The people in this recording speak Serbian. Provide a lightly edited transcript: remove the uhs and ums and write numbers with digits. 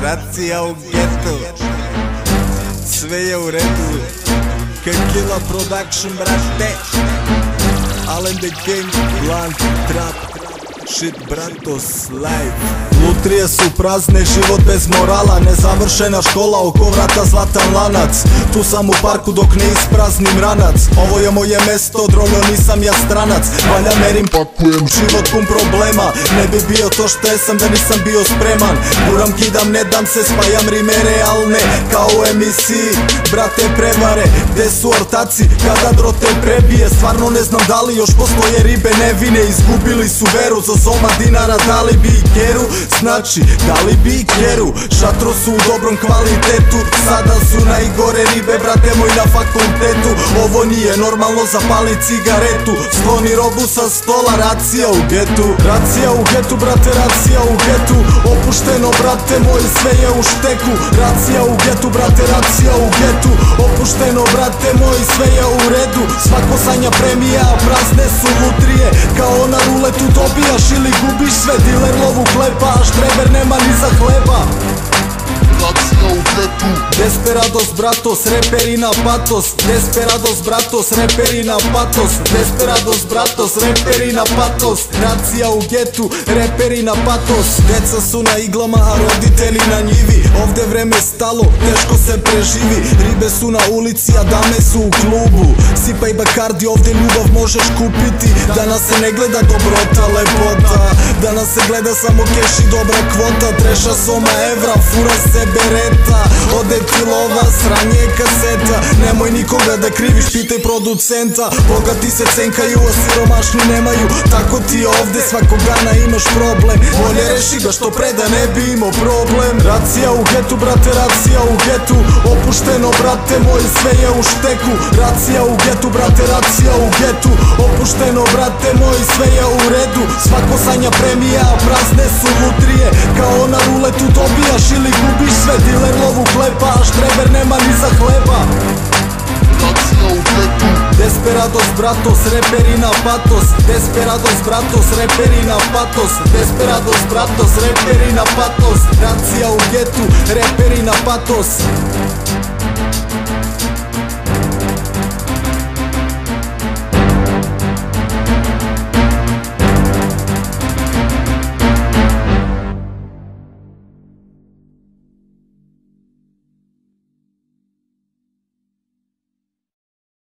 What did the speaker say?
Racija u getu, sve je u redu. Kekila Production, brate. Allen the King, Blunt, Trap, shit, bratos, live. Lutrije su prazne, život bez morala, nezavršena škola, oko vrata zlatan lanac. Tu sam u parku dok ne ispraznim ranac. Ovo je moje mesto, drogo, nisam ja stranac. Valja merim, pakujem, život pun problema. Ne bi bio to što jesam da nisam bio spreman. Buram, kidam, ne dam se, spajam rime realne kao u emisiji, brate, prevare. Gde su ortaci kada drote prebije? Stvarno ne znam da li još postoje ribe nevine. Izgubili su veru, za zoma dinara dali bi i keru. Znači, dali bi i keru. Šatro su u dobrom kvalitetu, sada su najgore ribe, brate moj, na fakultetu. Ovo nije normalno, zapali cigaretu, skloni robu sa stola, racija u getu. Racija u getu, brate, racija u getu. Opušteno, brate moj, sve je u šteku. Racija u getu, brate, racija u getu. Opušteno, brate moj, sve je u redu. Svako sanja premija, prazne su lutrije. Kao na ruletu dobijaš ili gubiš sve. Diler lovu klepa, a štreber nema ni za hleba. Racija u getu. Desperados, bratos, reperi na patos. Desperados, bratos, reperi na patos. Desperados, bratos, reperi na patos. Racija u getu, reperi na patos. Deca su na iglama, a roditelji na njivi. Ovde vreme stalo, teško se preživi. Ribe su na ulici, a dame su u klubu. Sipaj Bacardi, ovde ljubav možeš kupiti. Danas se ne gleda dobrota, lepota. Danas se gleda samo keš i dobra kvota. Treša soma evra, fura se bereta. Ode ti lova, sranje kaseta. Nemoj nikoga da kriviš, pitaj producenta. Bogati se cenkaju, a siromašni nemaju. Tako ti je ovde, svakog dana imaš problem. Bolje reši ga što pre da ne bi imao problem. Racija u getu, brate, racija u getu. Opušteno, brate moj, sve je u šteku. Racija u getu, brate, racija u getu. Opušteno, brate moj, sve je u redu. Svako sanja premija, prazne su lutrije. Kao na ruletu dobijaš ili gubiš sve. Diler lovu klepa, a štreber nema ni za hleba. Racija u getu. Desperados, bratos, reperi na patos. Desperados, bratos, reperi na patos. Desperados, bratos, reperi na patos. Racija u getu, reperi na patos.